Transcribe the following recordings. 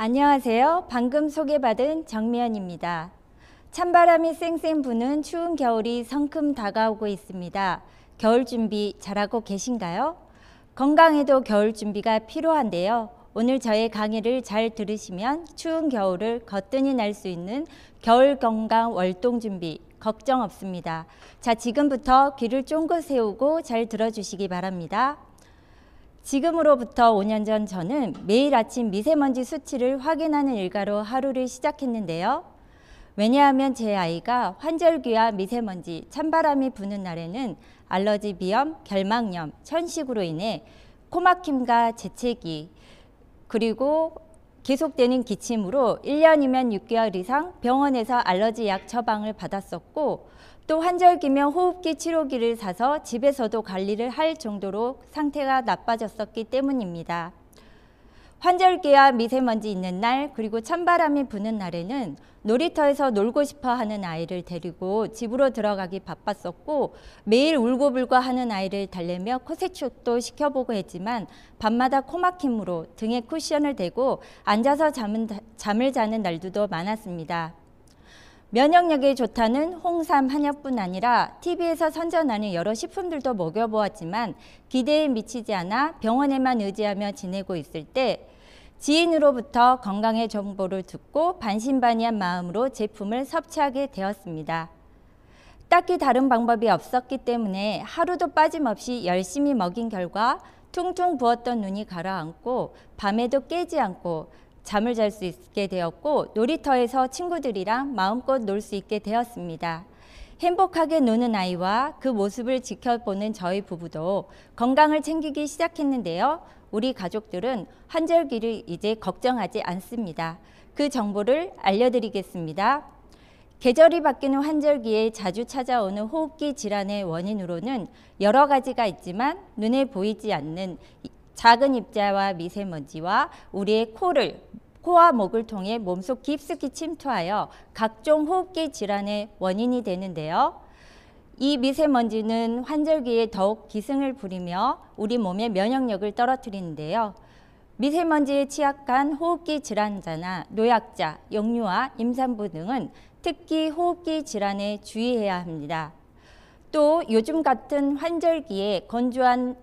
안녕하세요. 방금 소개받은 정미연입니다. 찬바람이 쌩쌩 부는 추운 겨울이 성큼 다가오고 있습니다. 겨울 준비 잘하고 계신가요? 건강에도 겨울 준비가 필요한데요. 오늘 저의 강의를 잘 들으시면 추운 겨울을 거뜬히 날 수 있는 겨울 건강 월동 준비 걱정 없습니다. 자, 지금부터 귀를 쫑긋 세우고 잘 들어주시기 바랍니다. 지금으로부터 5년 전 저는 매일 아침 미세먼지 수치를 확인하는 일과로 하루를 시작했는데요. 왜냐하면 제 아이가 환절기와 미세먼지, 찬바람이 부는 날에는 알러지 비염, 결막염, 천식으로 인해 코막힘과 재채기, 그리고 계속되는 기침으로 1년이면 6개월 이상 병원에서 알러지 약 처방을 받았었고, 또 환절기면 호흡기 치료기를 사서 집에서도 관리를 할 정도로 상태가 나빠졌었기 때문입니다. 환절기와 미세먼지 있는 날, 그리고 찬바람이 부는 날에는 놀이터에서 놀고 싶어 하는 아이를 데리고 집으로 들어가기 바빴었고, 매일 울고불고 하는 아이를 달래며 코세척도 시켜보고 했지만 밤마다 코막힘으로 등에 쿠션을 대고 앉아서 잠을 자는 날들도 많았습니다. 면역력에 좋다는 홍삼 한약뿐 아니라 TV에서 선전하는 여러 식품들도 먹여보았지만 기대에 미치지 않아 병원에만 의지하며 지내고 있을 때 지인으로부터 건강의 정보를 듣고 반신반의한 마음으로 제품을 섭취하게 되었습니다. 딱히 다른 방법이 없었기 때문에 하루도 빠짐없이 열심히 먹인 결과 퉁퉁 부었던 눈이 가라앉고 밤에도 깨지 않고 잠을 잘 수 있게 되었고, 놀이터에서 친구들이랑 마음껏 놀 수 있게 되었습니다. 행복하게 노는 아이와 그 모습을 지켜보는 저희 부부도 건강을 챙기기 시작했는데요. 우리 가족들은 환절기를 이제 걱정하지 않습니다. 그 정보를 알려드리겠습니다. 계절이 바뀌는 환절기에 자주 찾아오는 호흡기 질환의 원인으로는 여러 가지가 있지만 눈에 보이지 않는 작은 입자와 미세먼지와 우리의 코와 목을 통해 몸속 깊숙이 침투하여 각종 호흡기 질환의 원인이 되는데요. 이 미세먼지는 환절기에 더욱 기승을 부리며 우리 몸의 면역력을 떨어뜨리는데요. 미세먼지에 취약한 호흡기 질환자나 노약자, 영유아, 임산부 등은 특히 호흡기 질환에 주의해야 합니다. 또 요즘 같은 환절기에 건조한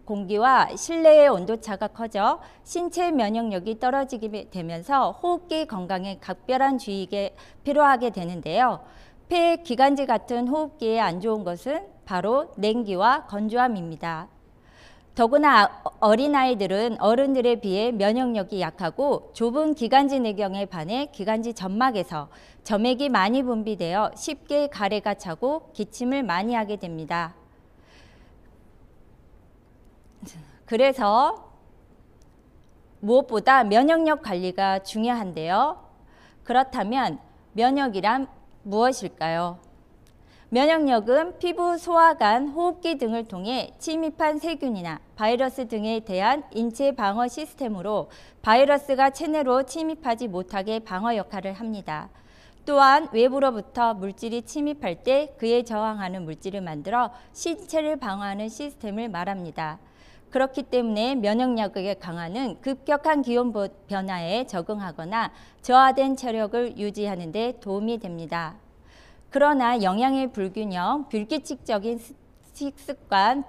공기와 실내의 온도차가 커져 신체 면역력이 떨어지게 되면서 호흡기 건강에 각별한 주의가 필요하게 되는데요. 폐, 기관지 같은 호흡기에 안 좋은 것은 바로 냉기와 건조함입니다. 더구나 어린아이들은 어른들에 비해 면역력이 약하고 좁은 기관지 내경에 반해 기관지 점막에서 점액이 많이 분비되어 쉽게 가래가 차고 기침을 많이 하게 됩니다. 그래서 무엇보다 면역력 관리가 중요한데요. 그렇다면 면역이란 무엇일까요? 면역력은 피부, 소화관, 호흡기 등을 통해 침입한 세균이나 바이러스 등에 대한 인체 방어 시스템으로 바이러스가 체내로 침입하지 못하게 방어 역할을 합니다. 또한 외부로부터 물질이 침입할 때 그에 저항하는 물질을 만들어 신체를 방어하는 시스템을 말합니다. 그렇기 때문에 면역력의 강화는 급격한 기온 변화에 적응하거나 저하된 체력을 유지하는 데 도움이 됩니다. 그러나 영양의 불균형, 불규칙적인 식습관,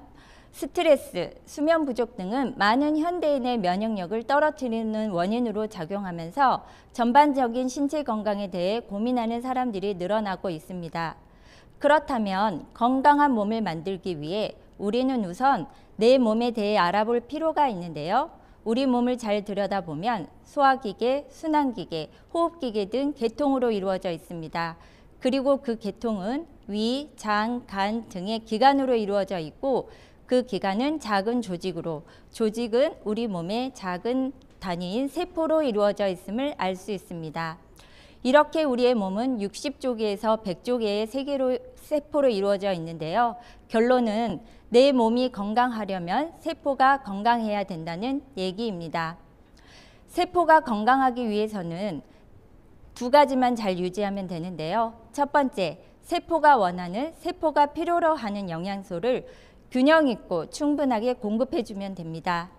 스트레스, 수면 부족 등은 많은 현대인의 면역력을 떨어뜨리는 원인으로 작용하면서 전반적인 신체 건강에 대해 고민하는 사람들이 늘어나고 있습니다. 그렇다면 건강한 몸을 만들기 위해 우리는 우선 내 몸에 대해 알아볼 필요가 있는데요. 우리 몸을 잘 들여다보면 소화기계, 순환기계, 호흡기계 등 계통으로 이루어져 있습니다. 그리고 그 계통은 위, 장, 간 등의 기관으로 이루어져 있고 그 기관은 작은 조직으로, 조직은 우리 몸의 작은 단위인 세포로 이루어져 있음을 알 수 있습니다. 이렇게 우리의 몸은 60조개에서 100조개의 세포로 이루어져 있는데요. 결론은 내 몸이 건강하려면 세포가 건강해야 된다는 얘기입니다. 세포가 건강하기 위해서는 두 가지만 잘 유지하면 되는데요. 첫 번째, 세포가 원하는, 세포가 필요로 하는 영양소를 균형 있고 충분하게 공급해주면 됩니다.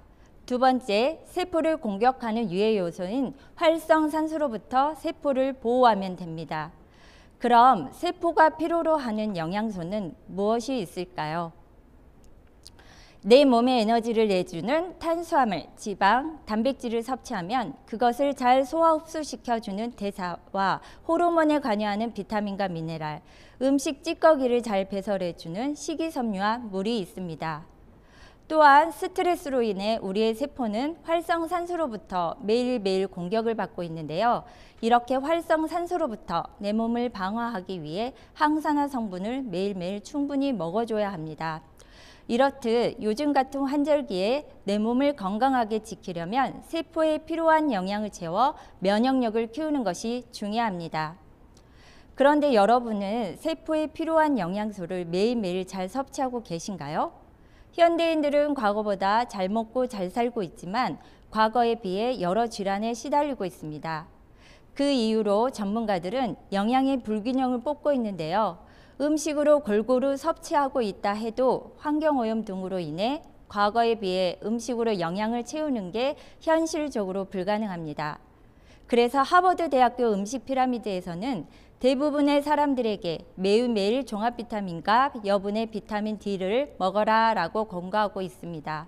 두 번째, 세포를 공격하는 유해 요소인 활성산소로부터 세포를 보호하면 됩니다. 그럼 세포가 필요로 하는 영양소는 무엇이 있을까요? 내 몸에 에너지를 내주는 탄수화물, 지방, 단백질을 섭취하면 그것을 잘 소화 흡수시켜주는 대사와 호르몬에 관여하는 비타민과 미네랄, 음식 찌꺼기를 잘 배설해주는 식이섬유와 물이 있습니다. 또한 스트레스로 인해 우리의 세포는 활성산소로부터 매일매일 공격을 받고 있는데요. 이렇게 활성산소로부터 내 몸을 방어하기 위해 항산화 성분을 매일매일 충분히 먹어줘야 합니다. 이렇듯 요즘 같은 환절기에 내 몸을 건강하게 지키려면 세포에 필요한 영양을 채워 면역력을 키우는 것이 중요합니다. 그런데 여러분은 세포에 필요한 영양소를 매일매일 잘 섭취하고 계신가요? 현대인들은 과거보다 잘 먹고 잘 살고 있지만 과거에 비해 여러 질환에 시달리고 있습니다. 그 이유로 전문가들은 영양의 불균형을 뽑고 있는데요. 음식으로 골고루 섭취하고 있다 해도 환경오염 등으로 인해 과거에 비해 음식으로 영양을 채우는 게 현실적으로 불가능합니다. 그래서 하버드 대학교 음식 피라미드에서는 대부분의 사람들에게 매일매일 종합 비타민과 여분의 비타민 D를 먹어라 라고 권고하고 있습니다.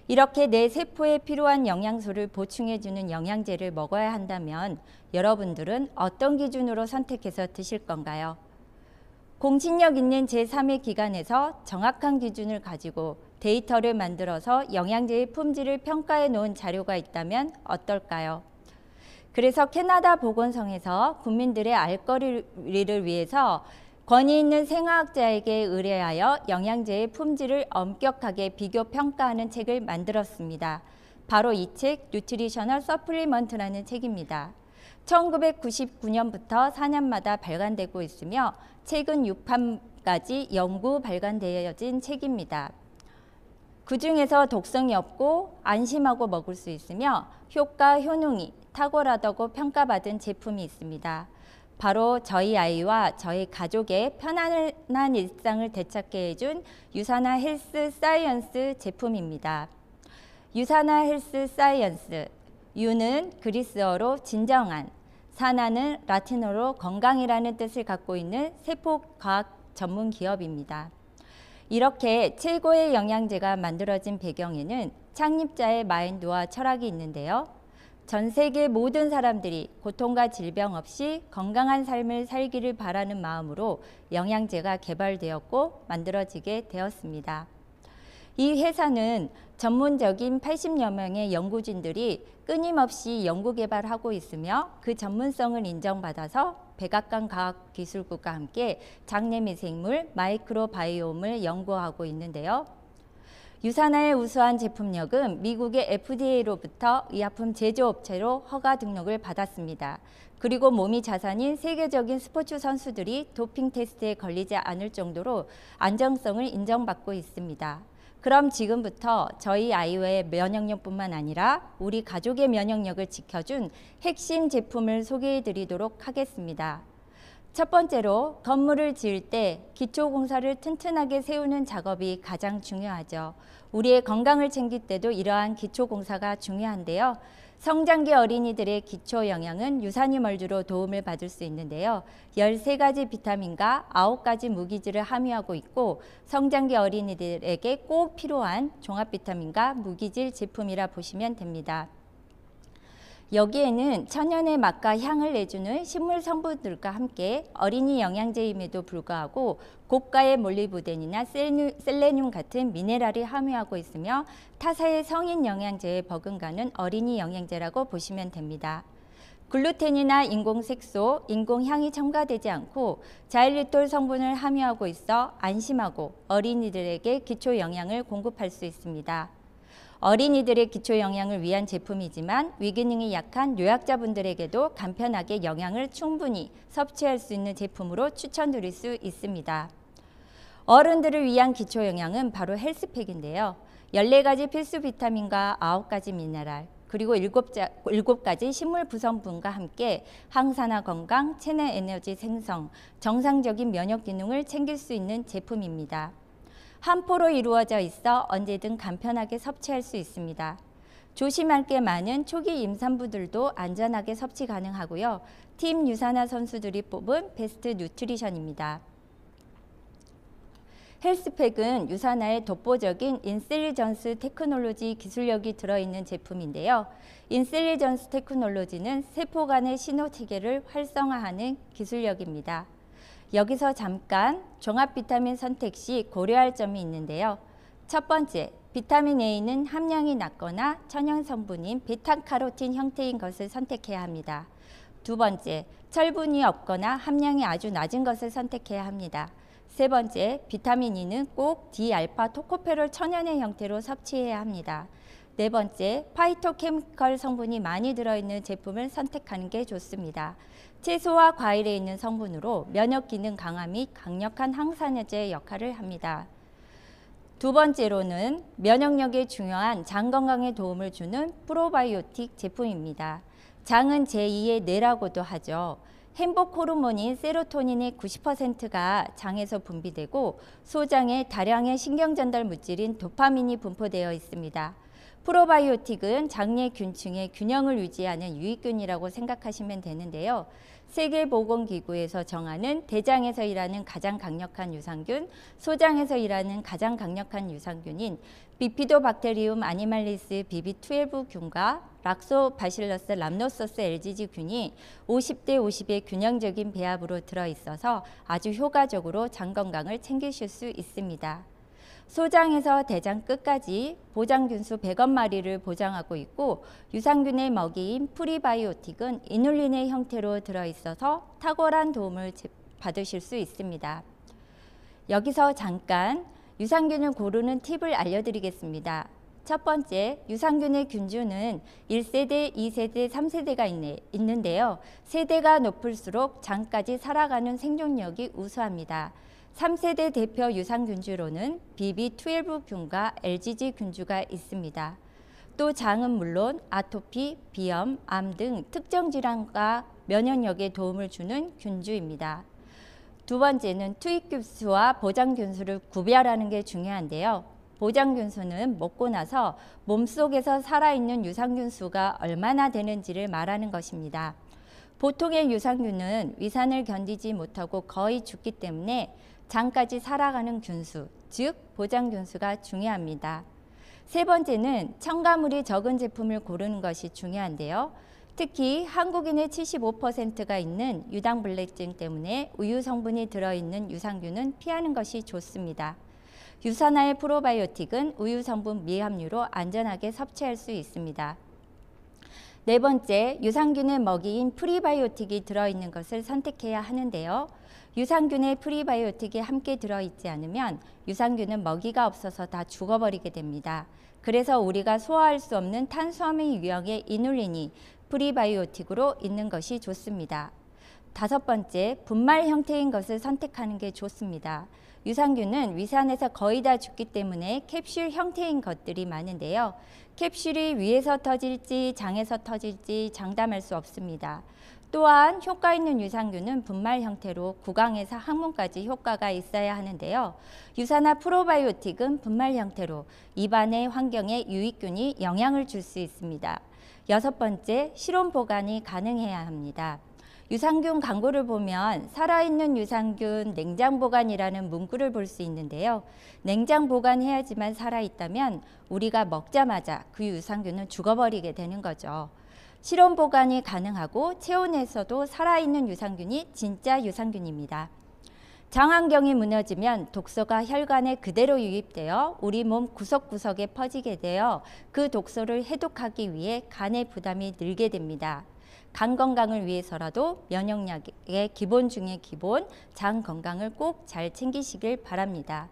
이렇게 내 세포에 필요한 영양소를 보충해주는 영양제를 먹어야 한다면 여러분들은 어떤 기준으로 선택해서 드실 건가요? 공신력 있는 제3의 기관에서 정확한 기준을 가지고 데이터를 만들어서 영양제의 품질을 평가해 놓은 자료가 있다면 어떨까요? 그래서 캐나다 보건성에서 국민들의 알 거리를 위해서 권위 있는 생화학자에게 의뢰하여 영양제의 품질을 엄격하게 비교 평가하는 책을 만들었습니다. 바로 이 책 뉴트리셔널 서플리먼트라는 책입니다. 1999년부터 4년마다 발간되고 있으며 최근 6판까지 연구 발간되어진 책입니다. 그 중에서 독성이 없고 안심하고 먹을 수 있으며 효과, 효능이 탁월하다고 평가받은 제품이 있습니다. 바로 저희 아이와 저희 가족의 편안한 일상을 되찾게 해준 유사나 헬스 사이언스 제품입니다. 유사나 헬스 사이언스, 유는 그리스어로 진정한, 사나는 라틴어로 건강이라는 뜻을 갖고 있는 세포과학 전문 기업입니다. 이렇게 최고의 영양제가 만들어진 배경에는 창립자의 마인드와 철학이 있는데요. 전 세계 모든 사람들이 고통과 질병 없이 건강한 삶을 살기를 바라는 마음으로 영양제가 개발되었고 만들어지게 되었습니다. 이 회사는 전문적인 80여 명의 연구진들이 끊임없이 연구 개발하고 있으며 그 전문성을 인정받아서 백악관 과학기술국과 함께 장내미생물 마이크로바이옴을 연구하고 있는데요. 유사나의 우수한 제품력은 미국의 FDA로부터 의약품 제조업체로 허가 등록을 받았습니다. 그리고 몸이 자산인 세계적인 스포츠 선수들이 도핑 테스트에 걸리지 않을 정도로 안정성을 인정받고 있습니다. 그럼 지금부터 저희 아이의 면역력뿐만 아니라 우리 가족의 면역력을 지켜준 핵심 제품을 소개해 드리도록 하겠습니다. 첫 번째로 건물을 지을 때 기초공사를 튼튼하게 세우는 작업이 가장 중요하죠. 우리의 건강을 챙길 때도 이러한 기초공사가 중요한데요. 성장기 어린이들의 기초 영양은 유산유멀주로 도움을 받을 수 있는데요. 13가지 비타민과 9가지 무기질을 함유하고 있고 성장기 어린이들에게 꼭 필요한 종합 비타민과 무기질 제품이라 보시면 됩니다. 여기에는 천연의 맛과 향을 내주는 식물 성분들과 함께 어린이 영양제임에도 불구하고 고가의 몰리브덴이나 셀레늄 같은 미네랄이 함유하고 있으며 타사의 성인 영양제에 버금가는 어린이 영양제라고 보시면 됩니다. 글루텐이나 인공색소, 인공향이 첨가되지 않고 자일리톨 성분을 함유하고 있어 안심하고 어린이들에게 기초 영양을 공급할 수 있습니다. 어린이들의 기초 영양을 위한 제품이지만 위기능이 약한 요약자분들에게도 간편하게 영양을 충분히 섭취할 수 있는 제품으로 추천드릴 수 있습니다. 어른들을 위한 기초 영양은 바로 헬스팩인데요. 14가지 필수 비타민과 9가지 미네랄, 그리고 7가지 식물 구성분과 함께 항산화 건강, 체내 에너지 생성, 정상적인 면역 기능을 챙길 수 있는 제품입니다. 한 포로 이루어져 있어 언제든 간편하게 섭취할 수 있습니다. 조심할 게 많은 초기 임산부들도 안전하게 섭취 가능하고요. 팀 유산화 선수들이 뽑은 베스트 뉴트리션입니다. 헬스팩은 유산화의 독보적인 인셀리전스 테크놀로지 기술력이 들어있는 제품인데요. 인셀리전스 테크놀로지는 세포 간의 신호 체계를 활성화하는 기술력입니다. 여기서 잠깐 종합 비타민 선택 시 고려할 점이 있는데요. 첫 번째, 비타민 A는 함량이 낮거나 천연 성분인 베타카로틴 형태인 것을 선택해야 합니다. 두 번째, 철분이 없거나 함량이 아주 낮은 것을 선택해야 합니다. 세 번째, 비타민 E는 꼭 D알파 토코페롤 천연의 형태로 섭취해야 합니다. 네 번째, 파이토케미컬 성분이 많이 들어있는 제품을 선택하는 게 좋습니다. 채소와 과일에 있는 성분으로 면역 기능 강화 및 강력한 항산화제 역할을 합니다. 두 번째로는 면역력에 중요한 장 건강에 도움을 주는 프로바이오틱 제품입니다. 장은 제2의 뇌라고도 하죠. 행복 호르몬인 세로토닌의 90%가 장에서 분비되고 소장에 다량의 신경전달 물질인 도파민이 분포되어 있습니다. 프로바이오틱은 장내 균층의 균형을 유지하는 유익균이라고 생각하시면 되는데요. 세계보건기구에서 정하는 대장에서 일하는 가장 강력한 유산균, 소장에서 일하는 가장 강력한 유산균인 비피도박테리움 아니말리스 BB12균과 락소바실러스 람노소스 LGG균이 50대 50의 균형적인 배합으로 들어있어서 아주 효과적으로 장 건강을 챙기실 수 있습니다. 소장에서 대장 끝까지 보장균수 100억 마리를 보장하고 있고 유산균의 먹이인 프리바이오틱은 이눌린의 형태로 들어있어서 탁월한 도움을 받으실 수 있습니다. 여기서 잠깐 유산균을 고르는 팁을 알려드리겠습니다. 첫 번째, 유산균의 균주는 1세대, 2세대, 3세대가 있는데요. 세대가 높을수록 장까지 살아가는 생존력이 우수합니다. 3세대 대표 유산균주로는 BB12균과 LGG균주가 있습니다. 또 장은 물론 아토피, 비염, 암 등 특정 질환과 면역력에 도움을 주는 균주입니다. 두 번째는 투입균수와 보장균수를 구별하는 게 중요한데요. 보장균수는 먹고 나서 몸속에서 살아있는 유산균수가 얼마나 되는지를 말하는 것입니다. 보통의 유산균은 위산을 견디지 못하고 거의 죽기 때문에 장까지 살아가는 균수, 즉 보장균수가 중요합니다. 세 번째는 첨가물이 적은 제품을 고르는 것이 중요한데요. 특히 한국인의 75%가 있는 유당불내증 때문에 우유 성분이 들어있는 유산균은 피하는 것이 좋습니다. 유산화의 프로바이오틱은 우유 성분 미함유로 안전하게 섭취할 수 있습니다. 네 번째, 유산균의 먹이인 프리바이오틱이 들어있는 것을 선택해야 하는데요. 유산균의 프리바이오틱이 함께 들어있지 않으면 유산균은 먹이가 없어서 다 죽어버리게 됩니다. 그래서 우리가 소화할 수 없는 탄수화물 유형의 이눌린이 프리바이오틱으로 있는 것이 좋습니다. 다섯 번째, 분말 형태인 것을 선택하는 게 좋습니다. 유산균은 위산에서 거의 다 죽기 때문에 캡슐 형태인 것들이 많은데요. 캡슐이 위에서 터질지 장에서 터질지 장담할 수 없습니다. 또한 효과 있는 유산균은 분말 형태로 구강에서 항문까지 효과가 있어야 하는데요. 유산화 프로바이오틱은 분말 형태로 입안의 환경에 유익균이 영향을 줄 수 있습니다. 여섯 번째, 실온 보관이 가능해야 합니다. 유산균 광고를 보면 살아있는 유산균 냉장 보관이라는 문구를 볼 수 있는데요. 냉장 보관해야지만 살아있다면 우리가 먹자마자 그 유산균은 죽어버리게 되는 거죠. 실온 보관이 가능하고 체온에서도 살아있는 유산균이 진짜 유산균입니다. 장 환경이 무너지면 독소가 혈관에 그대로 유입되어 우리 몸 구석구석에 퍼지게 되어 그 독소를 해독하기 위해 간의 부담이 늘게 됩니다. 간 건강을 위해서라도 면역력의 기본 중의 기본, 장 건강을 꼭 잘 챙기시길 바랍니다.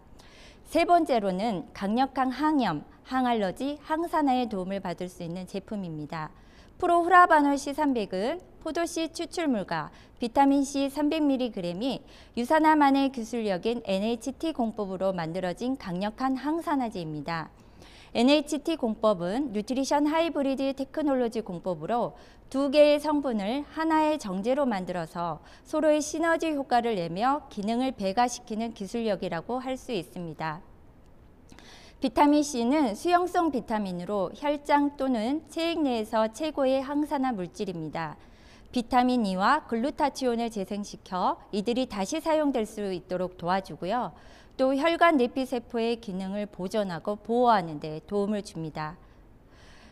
세 번째로는 강력한 항염, 항알러지, 항산화에 도움을 받을 수 있는 제품입니다. 프로후라바놀 C300은 포도씨 추출물과 비타민C 300mg이 유산화만의 기술력인 NHT 공법으로 만들어진 강력한 항산화제입니다. NHT 공법은 뉴트리션 하이브리드 테크놀로지 공법으로 두 개의 성분을 하나의 정제로 만들어서 서로의 시너지 효과를 내며 기능을 배가시키는 기술력이라고 할 수 있습니다. 비타민 C는 수용성 비타민으로 혈장 또는 체액 내에서 최고의 항산화 물질입니다. 비타민 E와 글루타치온을 재생시켜 이들이 다시 사용될 수 있도록 도와주고요. 또 혈관 내피세포의 기능을 보존하고 보호하는 데 도움을 줍니다.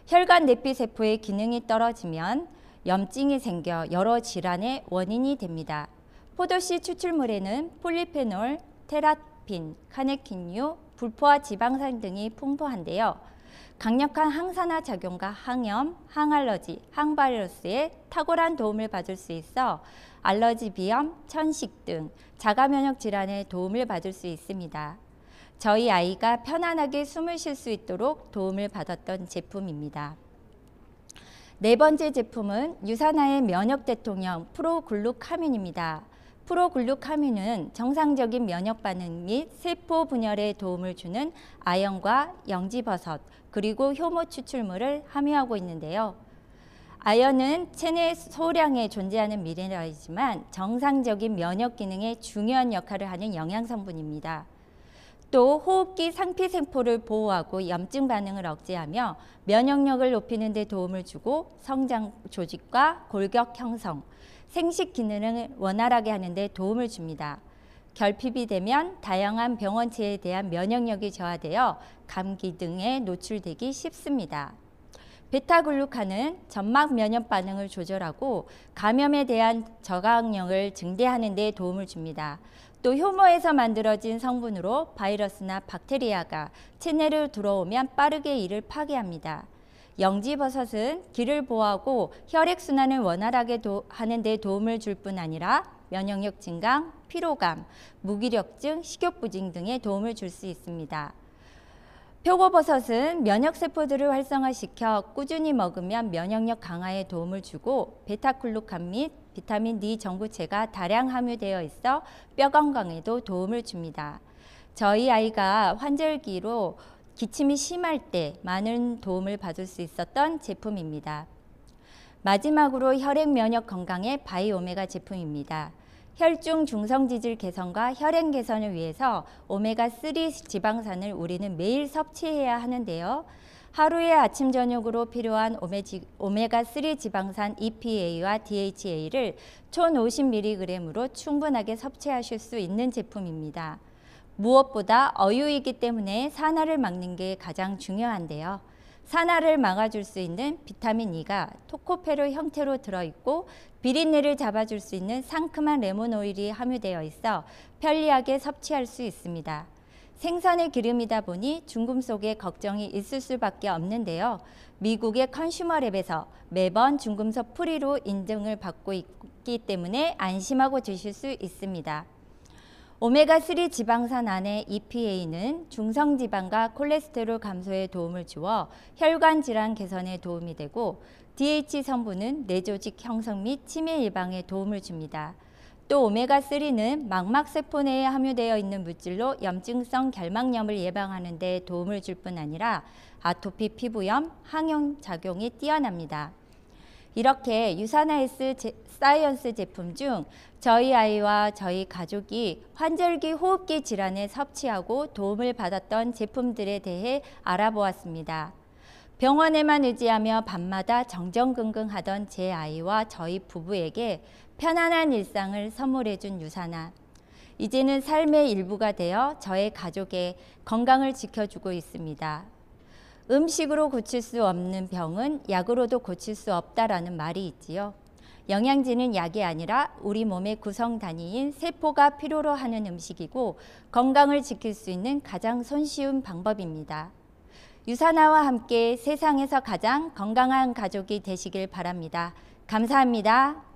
혈관 내피세포의 기능이 떨어지면 염증이 생겨 여러 질환의 원인이 됩니다. 포도씨 추출물에는 폴리페놀, 테라핀, 카네킨류, 불포화 지방산 등이 풍부한데요. 강력한 항산화 작용과 항염, 항알러지, 항바이러스에 탁월한 도움을 받을 수 있어 알러지 비염, 천식 등 자가면역 질환에 도움을 받을 수 있습니다. 저희 아이가 편안하게 숨을 쉴 수 있도록 도움을 받았던 제품입니다. 네 번째 제품은 유산화의 면역 대통령 프로글루카민입니다. 프로글루카민은 정상적인 면역 반응 및 세포 분열에 도움을 주는 아연과 영지버섯 그리고 효모 추출물을 함유하고 있는데요. 아연은 체내 소량에 존재하는 미네랄이지만 정상적인 면역 기능에 중요한 역할을 하는 영양성분입니다. 또 호흡기 상피세포를 보호하고 염증 반응을 억제하며 면역력을 높이는 데 도움을 주고 성장 조직과 골격 형성, 생식 기능을 원활하게 하는 데 도움을 줍니다. 결핍이 되면 다양한 병원체에 대한 면역력이 저하되어 감기 등에 노출되기 쉽습니다. 베타글루칸은 점막 면역 반응을 조절하고 감염에 대한 저항력을 증대하는 데 도움을 줍니다. 또 효모에서 만들어진 성분으로 바이러스나 박테리아가 체내로 들어오면 빠르게 이를 파괴합니다. 영지버섯은 기를 보호하고 혈액순환을 원활하게 하는 데 도움을 줄 뿐 아니라 면역력 증강, 피로감, 무기력증, 식욕부진 등에 도움을 줄 수 있습니다. 표고버섯은 면역세포들을 활성화시켜 꾸준히 먹으면 면역력 강화에 도움을 주고 베타글루칸 및 비타민 D 정부체가 다량 함유되어 있어 뼈 건강에도 도움을 줍니다. 저희 아이가 환절기로 기침이 심할 때 많은 도움을 받을 수 있었던 제품입니다. 마지막으로 혈액 면역 건강의 바이오메가 제품입니다. 혈중 중성지질 개선과 혈행 개선을 위해서 오메가3 지방산을 우리는 매일 섭취해야 하는데요. 하루에 아침 저녁으로 필요한 오메가3 지방산 EPA와 DHA를 1050mg으로 충분하게 섭취하실 수 있는 제품입니다. 무엇보다 어유이기 때문에 산화를 막는 게 가장 중요한데요. 산화를 막아줄 수 있는 비타민 E가 토코페롤 형태로 들어있고 비린내를 잡아줄 수 있는 상큼한 레몬 오일이 함유되어 있어 편리하게 섭취할 수 있습니다. 생선의 기름이다 보니 중금속에 걱정이 있을 수밖에 없는데요. 미국의 컨슈머랩에서 매번 중금속 프리로 인증을 받고 있기 때문에 안심하고 드실 수 있습니다. 오메가3 지방산 안의 EPA는 중성지방과 콜레스테롤 감소에 도움을 주어 혈관 질환 개선에 도움이 되고 DH 성분은 뇌조직 형성 및 치매 예방에 도움을 줍니다. 또 오메가3는 망막세포 내에 함유되어 있는 물질로 염증성 결막염을 예방하는 데 도움을 줄 뿐 아니라 아토피 피부염, 항염 작용이 뛰어납니다. 이렇게 유산화헬스 사이언스 제품 중 저희 아이와 저희 가족이 환절기 호흡기 질환에 섭취하고 도움을 받았던 제품들에 대해 알아보았습니다. 병원에만 의지하며 밤마다 정정긍긍하던 제 아이와 저희 부부에게 편안한 일상을 선물해준 유산화. 이제는 삶의 일부가 되어 저의 가족의 건강을 지켜주고 있습니다. 음식으로 고칠 수 없는 병은 약으로도 고칠 수 없다라는 말이 있지요. 영양제는 약이 아니라 우리 몸의 구성 단위인 세포가 필요로 하는 음식이고 건강을 지킬 수 있는 가장 손쉬운 방법입니다. 유산화와 함께 세상에서 가장 건강한 가족이 되시길 바랍니다. 감사합니다.